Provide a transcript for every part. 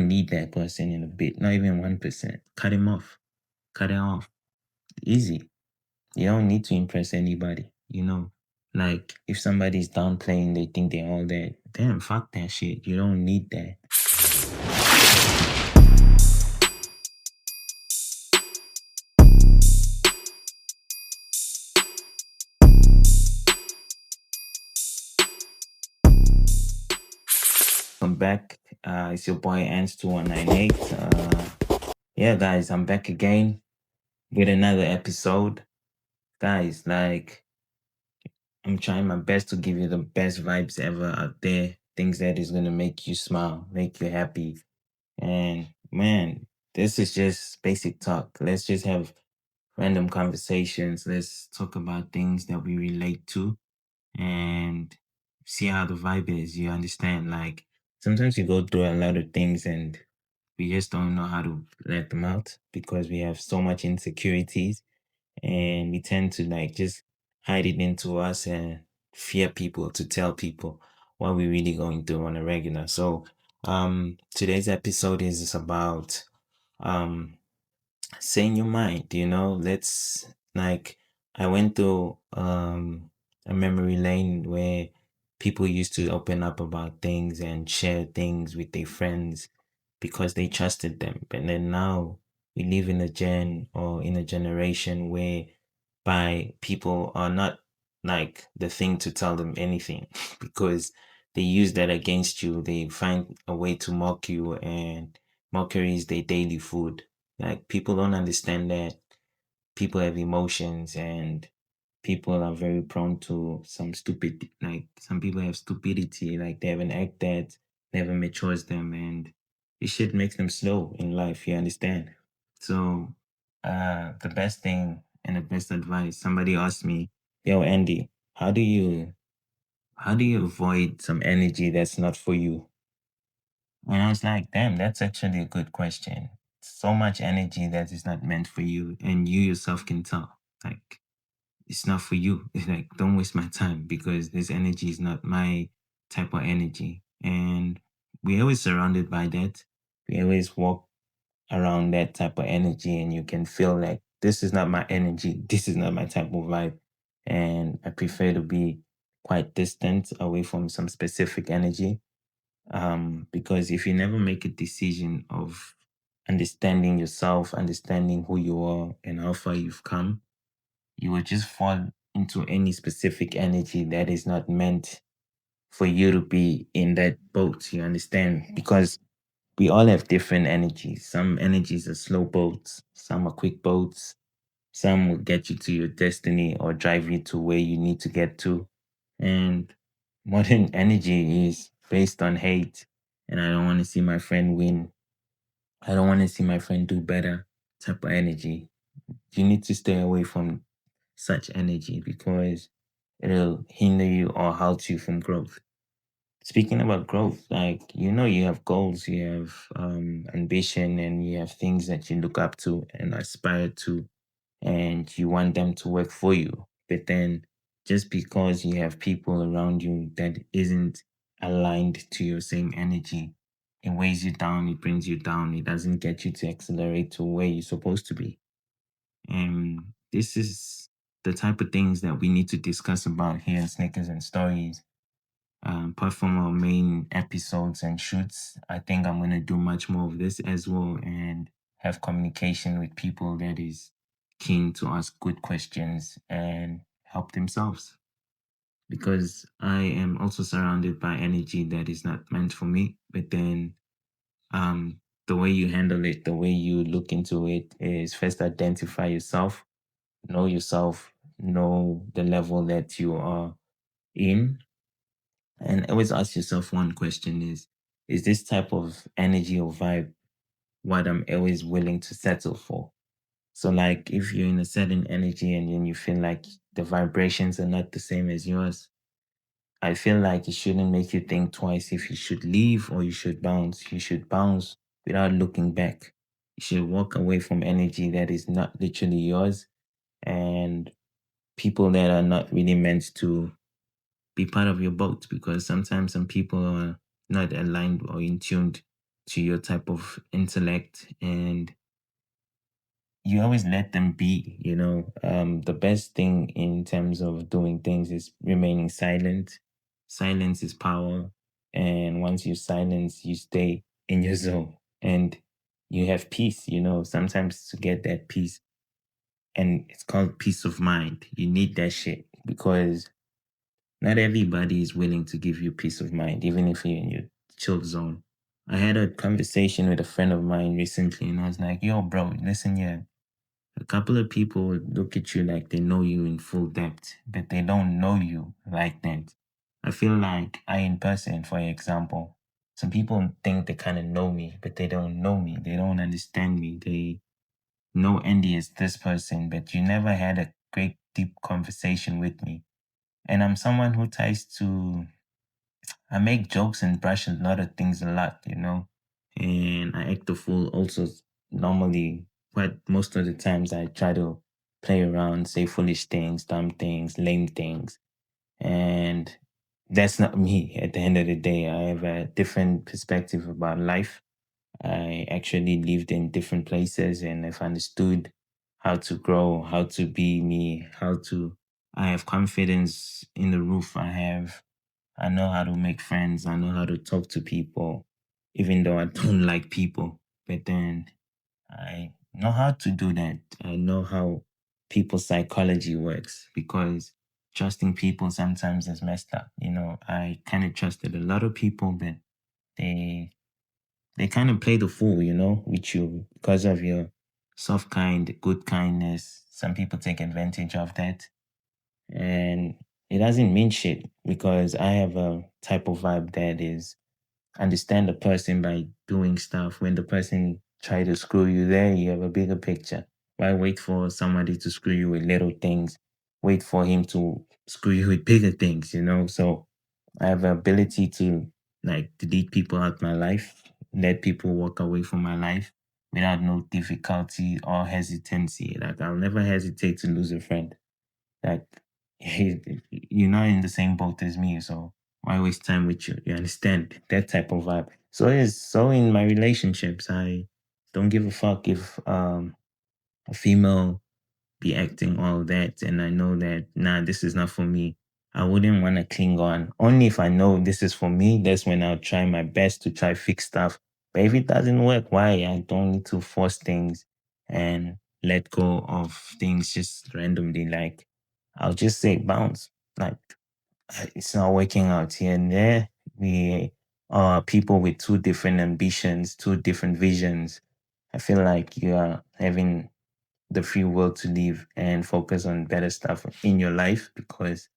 don't need that person in a bit, not even 1%. Cut him off. Cut it off. Easy. You don't need to impress anybody, you know. Like if somebody's downplaying, they think they're all that. Damn, fuck that shit. You don't need that. I'm back. It's your boy Ans2198. Yeah, guys, I'm back again with another episode. Guys, like I'm trying my best to give you the best vibes ever out there. Things that is gonna make you smile, make you happy. And man, this is just basic talk. Let's just have random conversations. Let's talk about things that we relate to and see how the vibe is. You understand? Like sometimes you go through a lot of things and we just don't know how to let them out because we have so much insecurities and we tend to like just hide it into us and fear people to tell people what we're really going through on a regular. So today's episode is about um saying your mind, let's like I went through a memory lane where people used to open up about things and share things with their friends because they trusted them. But then now we live in a generation where by people are not like the thing to tell them anything because they use that against you. They find a way to mock you, and mockery is their daily food. Like people don't understand that people have emotions and people are very prone to some stupid, like some people have stupidity, like they have an act that never matures them, and this shit makes them slow in life. You understand? So the best thing and the best advice, somebody asked me, yo Andy, how do you avoid some energy that's not for you? And I was like, damn, that's actually a good question. So much energy that is not meant for you, and you yourself can tell. Like, it's not for you. It's like, don't waste my time because this energy is not my type of energy. And we're always surrounded by that. We always walk around that type of energy, and you can feel like this is not my energy. This is not my type of vibe. And I prefer to be quite distant away from some specific energy, because if you never make a decision of understanding yourself, understanding who you are and how far you've come, you will just fall into any specific energy that is not meant for you to be in that boat. You understand? Because we all have different energies. Some energies are slow boats, some are quick boats, some will get you to your destiny or drive you to where you need to get to. And modern energy is based on hate. And I don't want to see my friend win. I don't want to see my friend do better type of energy. You need to stay away from such energy because it'll hinder you or halt you from growth. Speaking about growth, like you have goals, you have ambition, and you have things that you look up to and aspire to, and you want them to work for you. But then just because you have people around you that isn't aligned to your same energy, it weighs you down, it brings you down, it doesn't get you to accelerate to where you're supposed to be. And this is the type of things that we need to discuss about here in Snickers and Stories. Apart from our main episodes and shoots, I think I'm going to do much more of this as well and have communication with people that is keen to ask good questions and help themselves. Because I am also surrounded by energy that is not meant for me, but then the way you handle it, the way you look into it is first identify yourself, know the level that you are in, and always ask yourself one question: is this type of energy or vibe what I'm always willing to settle for? So like if you're in a certain energy and then you feel like the vibrations are not the same as yours, I feel like it shouldn't make you think twice if you should leave or you should bounce. You should bounce without looking back. You should walk away from energy that is not literally yours and people that are not really meant to be part of your boat, because sometimes some people are not aligned or in tuned to your type of intellect, and you always let them be, the best thing in terms of doing things is remaining silent. Silence is power, and once you silence, you stay in your zone and you have peace. Sometimes to get that peace, and it's called peace of mind, you need that shit, because not everybody is willing to give you peace of mind, even if you're in your chill zone. I had a conversation with a friend of mine recently, and I was like, yo, bro, listen, yeah, a couple of people look at you like they know you in full depth, but they don't know you like that. I feel like I, in person, for example, some people think they kind of know me, but they don't know me. They don't understand me. They know Andy is this person, but you never had a great, deep conversation with me. And I'm someone who tries to, I make jokes and brush a lot of things a lot. And I act a fool also normally, but most of the times I try to play around, say foolish things, dumb things, lame things. And that's not me. At the end of the day, I have a different perspective about life. I actually lived in different places and I've understood how to grow, how to be me, I have confidence in the roof. I know how to make friends. I know how to talk to people, even though I don't like people. But then I know how to do that. I know how people's psychology works, because trusting people sometimes is messed up. I kind of trusted a lot of people, but they they kind of play the fool, with you because of your good kindness. Some people take advantage of that, and it doesn't mean shit, because I have a type of vibe that is understand the person by doing stuff. When the person try to screw you there, you have a bigger picture. Why wait for somebody to screw you with little things? Wait for him to screw you with bigger things. So I have the ability to like delete people out my life, let people walk away from my life without no difficulty or hesitancy. Like I'll never hesitate to lose a friend. Like you're not in the same boat as me, so why waste time with you? You understand that type of vibe. So in my relationships, I don't give a fuck if a female be acting all that, and I know that nah, this is not for me. I wouldn't want to cling on. Only if I know this is for me, that's when I'll try my best to try fix stuff. But if it doesn't work, why? I don't need to force things and let go of things just randomly. Like I'll just say bounce. Like it's not working out here and there. We are people with two different ambitions, two different visions. I feel like you are having the free will to live and focus on better stuff in your life, because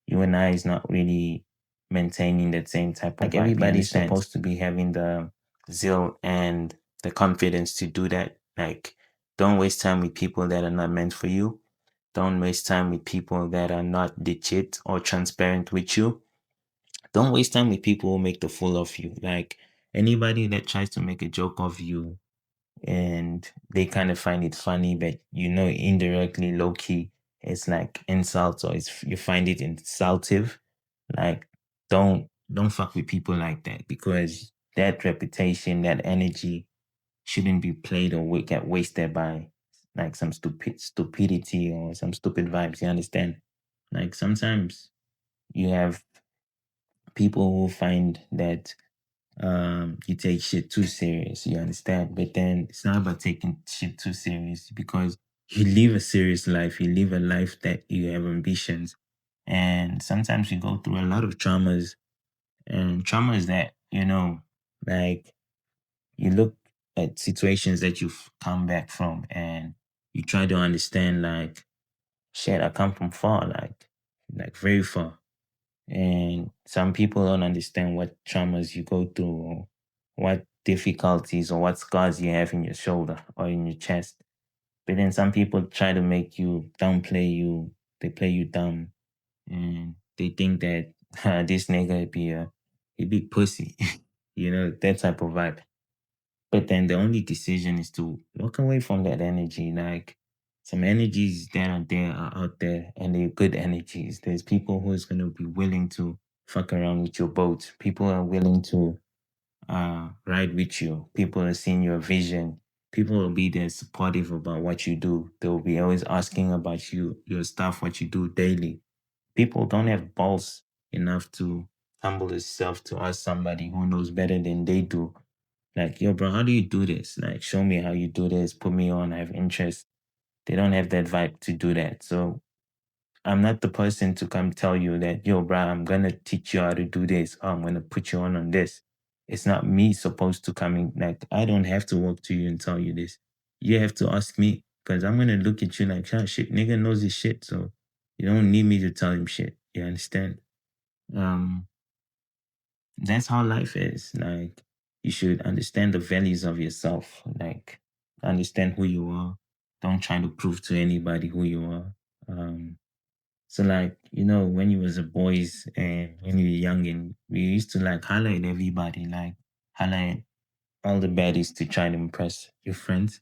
you and I is not really maintaining that same type of like vibe. Everybody's supposed to be having the zeal and the confidence to do that. Like don't waste time with people that are not meant for you. Don't waste time with people that are not legit or transparent with you. Don't waste time with people who make the fool of you. Like anybody that tries to make a joke of you and they kind of find it funny, but indirectly, low key, it's like insult, or you find it insultive. Like, don't fuck with people like that, because that reputation, that energy shouldn't be played or get wasted by like some stupidity or some stupid vibes. You understand? Like sometimes you have people who find that you take shit too serious, you understand? But then it's not about taking shit too serious, because you live a serious life, you live a life that you have ambitions. And sometimes you go through a lot of traumas, and traumas that, like you look at situations that you've come back from and you try to understand like shit, I come from far, like very far. And some people don't understand what traumas you go through, or what difficulties or what scars you have in your shoulder or in your chest. But then some people try to make you downplay you. They play you dumb, and they think that this nigga be a big pussy, that type of vibe. But then the only decision is to walk away from that energy. Like some energies that are there are out there, and they're good energies. There's people who's gonna be willing to fuck around with your boat. People are willing to ride with you. People are seeing your vision. People will be there supportive about what you do. They will be always asking about you, your stuff, what you do daily. People don't have balls enough to humble themselves to ask somebody who knows better than they do. Like, yo, bro, how do you do this? Like, show me how you do this. Put me on. I have interest. They don't have that vibe to do that. So I'm not the person to come tell you that, yo, bro, I'm gonna teach you how to do this. Oh, I'm gonna put you on this. It's not me supposed to come in. Like, I don't have to walk to you and tell you this. You have to ask me because I'm gonna look at you like, oh, shit, nigga knows his shit. So you don't need me to tell him shit. You understand? Um, that's how life is. Like, you should understand the values of yourself. Like, understand who you are. Don't try to prove to anybody who you are. So like, when you was a boys and when you were young and we used to like highlight everybody, like highlight all the baddies to try to impress your friends.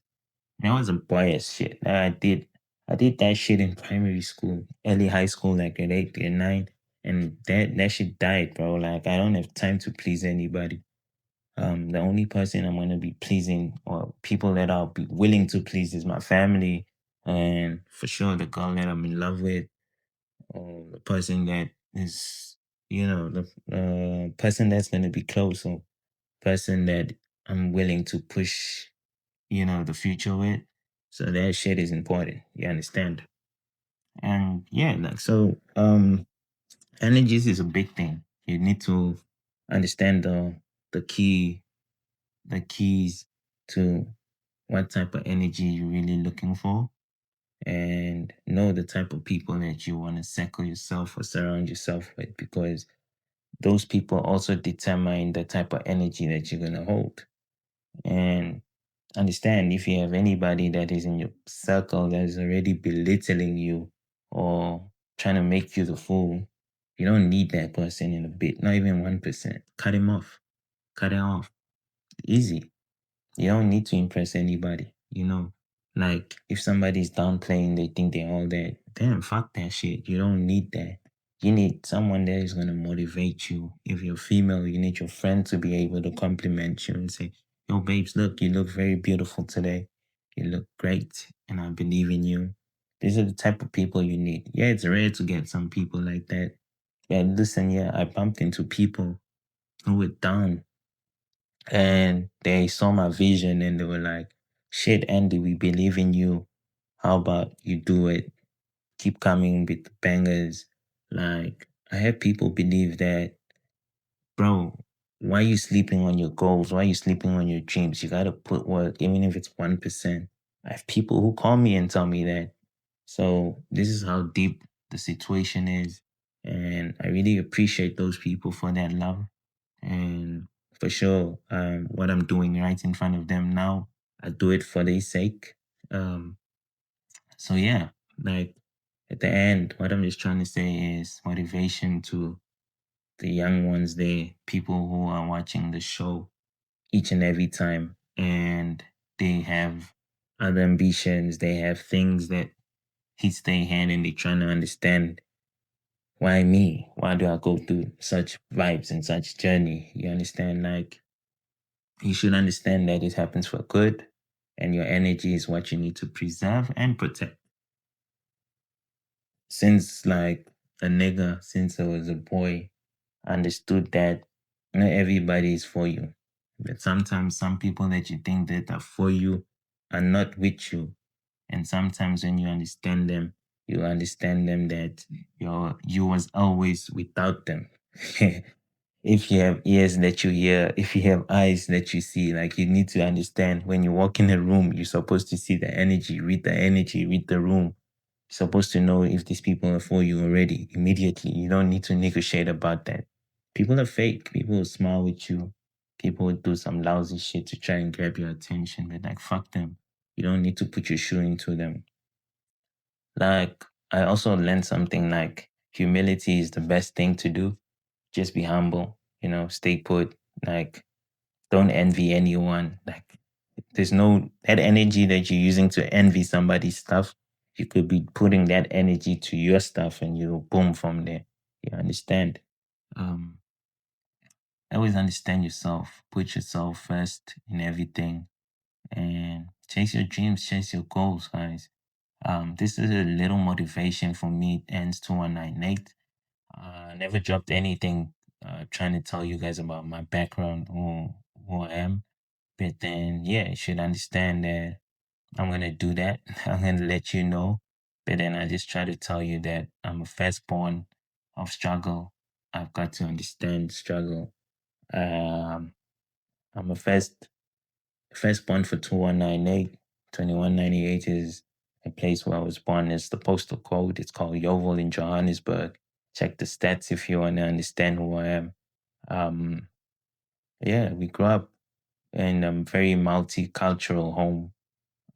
And I was a boy as shit. I did that shit in primary school, early high school, like at 8 and 9. And that shit died, bro. Like I don't have time to please anybody. The only person I'm gonna be pleasing or people that I'll be willing to please is my family and for sure the girl that I'm in love with or the person that is, the person that's going to be close or person that I'm willing to push, the future with. So that shit is important. You understand? And yeah, like, so, energies is a big thing. You need to understand the key, the keys to what type of energy you're really looking for and know the type of people that you want to circle yourself or surround yourself with because those people also determine the type of energy that you're going to hold. And understand if you have anybody that is in your circle that is already belittling you or trying to make you the fool, you don't need that person in a bit, not even 1%. Cut him off. Cut it off. Easy. You don't need to impress anybody. Like if somebody's downplaying, they think they're all that. Damn, fuck that shit. You don't need that. You need someone that is gonna motivate you. If you're female, you need your friend to be able to compliment you and say, yo, babes, look, you look very beautiful today. You look great, and I believe in you. These are the type of people you need. Yeah, it's rare to get some people like that. Yeah, listen, yeah, I bumped into people who were down and they saw my vision and they were like, shit, Andy, we believe in you. How about you do it? Keep coming with the bangers. Like, I had people believe that, bro, why are you sleeping on your goals? Why are you sleeping on your dreams? You got to put work, even if it's 1%. I have people who call me and tell me that. So, this is how deep the situation is. And I really appreciate those people for that love. And for sure, what I'm doing right in front of them now, I do it for their sake. Um, so yeah, like at the end, what I'm just trying to say is motivation to the young ones there, people who are watching the show each and every time, and they have other ambitions, they have things that hits their hand, and they're trying to understand why me? Why do I go through such vibes and such journey? You understand? Like you should understand that it happens for good and your energy is what you need to preserve and protect. Since like a nigga, since I was a boy, I understood that not everybody is for you. But sometimes some people that you think that are for you are not with you. And sometimes when you understand them that you was always without them. If you have ears that you hear, if you have eyes that you see, like you need to understand when you walk in a room, you're supposed to see the energy, read the room. You're supposed to know if these people are for you already immediately. You don't need to negotiate about that. People are fake. People will smile with you. People will do some lousy shit to try and grab your attention, but like fuck them. You don't need to put your shoe into them. Like I also learned something like humility is the best thing to do. Just be humble, stay put. Like, don't envy anyone. Like, there's no that energy that you're using to envy somebody's stuff. You could be putting that energy to your stuff and you boom from there. You understand? Um, always understand yourself, put yourself first in everything, and chase your dreams, chase your goals, guys. This is a little motivation for me. It ends 2198. Never dropped anything trying to tell you guys about my background, who I am. But then, yeah, you should understand that I'm going to do that. I'm going to let you know. But then I just try to tell you that I'm a firstborn of struggle. I've got to understand struggle. Um, I'm a firstborn for 2198. 2198 is a place where I was born. It's the postal code. It's called Yeovil in Johannesburg. Check the stats if you want to understand who I am. Um, yeah, we grew up in a very multicultural home,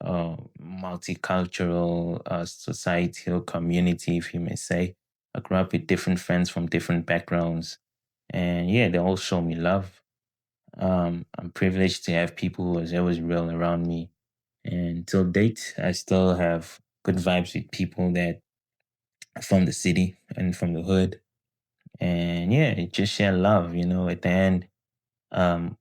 multicultural society or community, if you may say. I grew up with different friends from different backgrounds, and yeah, they all show me love. I'm privileged to have people who are always real around me, and till date, I still have good vibes with people that are from the city and from the hood, and yeah, it just share love. At the end, um,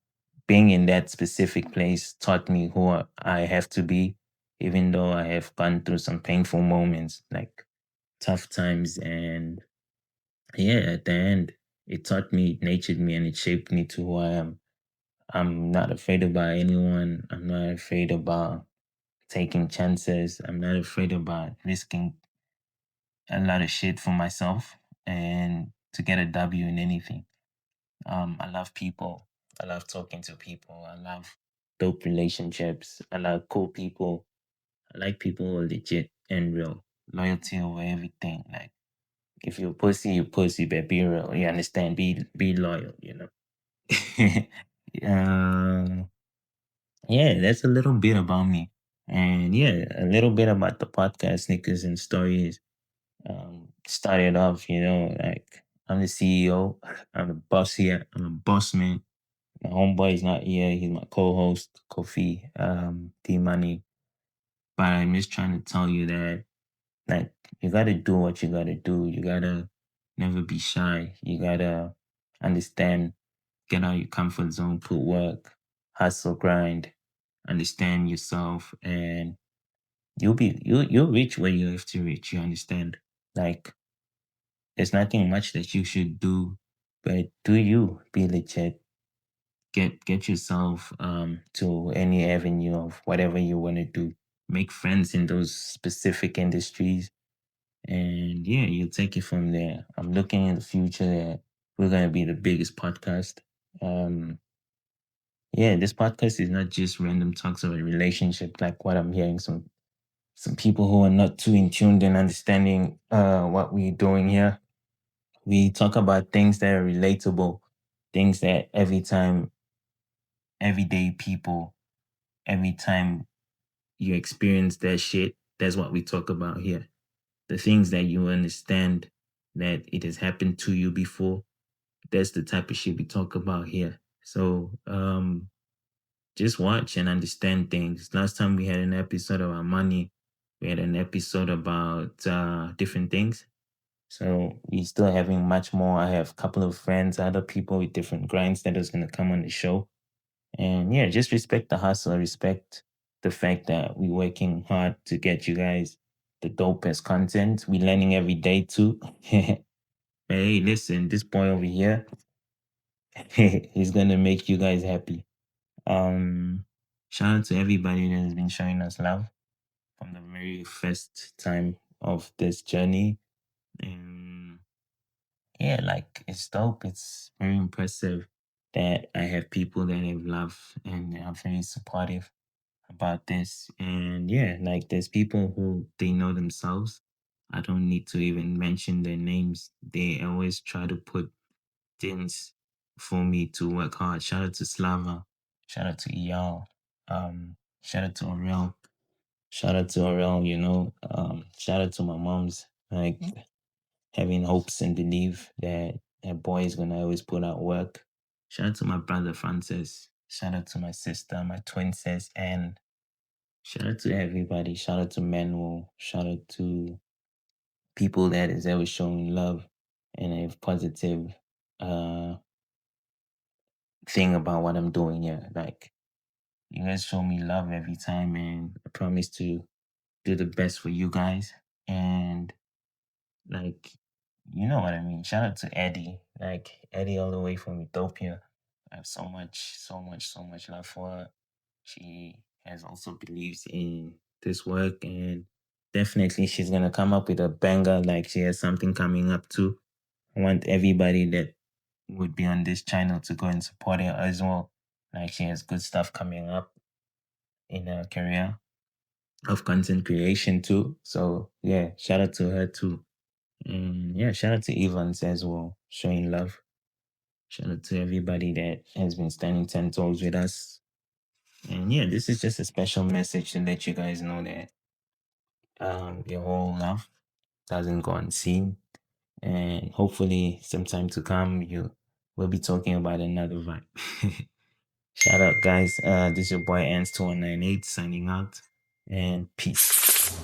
being in that specific place taught me who I have to be, even though I have gone through some painful moments, like tough times. And yeah, at the end, it taught me, it natured me, and it shaped me to who I am. I'm not afraid about anyone. I'm not afraid about taking chances. I'm not afraid about risking a lot of shit for myself and to get a W in anything. I love people. I love talking to people. I love dope relationships. I love cool people. I like people who are legit and real. Loyalty over everything. Like if you're pussy, you pussy, but be real. You understand? Be loyal. um, yeah, that's a little bit about me. And yeah, a little bit about the podcast, Snickers and Stories. Started off, like I'm the CEO. I'm the boss here. I'm a boss man. My homeboy is not here. He's my co-host, Kofi, D Money. But I'm just trying to tell you that, like, you gotta do what you gotta do. You gotta never be shy. You gotta understand, get out of your comfort zone, put work, hustle, grind, understand yourself, and you'll reach where you have to reach. You understand? Like, there's nothing much that you should do, but do you be legit? Get yourself to any avenue of whatever you want to do. Make friends in those specific industries, and yeah, you take it from there. I'm looking in the future that we're gonna be the biggest podcast. Um, yeah, this podcast is not just random talks about a relationship, like what I'm hearing some people who are not too in tuned and understanding what we're doing here. We talk about things that are relatable, things that everyday people, every time you experience that shit, that's what we talk about here. The things that you understand that it has happened to you before, that's the type of shit we talk about here. So just watch and understand things. Last time we had an episode about money, we had an episode about different things. So we still having much more. I have a couple of friends, other people with different grinds that is gonna come on the show. And yeah, just respect the hustle, respect the fact that we're working hard to get you guys the dopest content. We're learning every day too. But hey, listen, this boy over here, he's gonna make you guys happy. Um, Shout out to everybody that has been showing us love from the very first time of this journey. And yeah, like it's dope. It's very impressive that I have people that have love and are very supportive about this. And yeah, like there's people who they know themselves. I don't need to even mention their names. They always try to put things for me to work hard. Shout out to Slava. Shout out to Eyal. Shout out to Aurel. Shout out to Aurel, shout out to my mom's. Like having hopes and belief that a boy is gonna always put out work. Shout out to my brother Francis. Shout out to my sister, my twin sis, and shout out to everybody. Shout out to Manuel. Shout out to people that is always showing love and a positive uh thing about what I'm doing here. Like, you guys show me love every time, and I promise to do the best for you guys. And like, you know what I mean. Shout out to Eddie, like Eddie all the way from Ethiopia. I have so much love for her. She has also believes in this work, and definitely she's gonna come up with a banger. Like, she has something coming up too. I want everybody that would be on this channel to go and support her as well. Like, she has good stuff coming up in her career of content creation too. So yeah, shout out to her too. And yeah, shout out to Evans as well, showing love. Shout out to everybody that has been standing 10 toes with us. And yeah, this is just a special message to let you guys know that your whole love doesn't go unseen. And hopefully, sometime to come, you will be talking about another vibe. Shout out, guys. This is your boy Ans2198 signing out, and peace.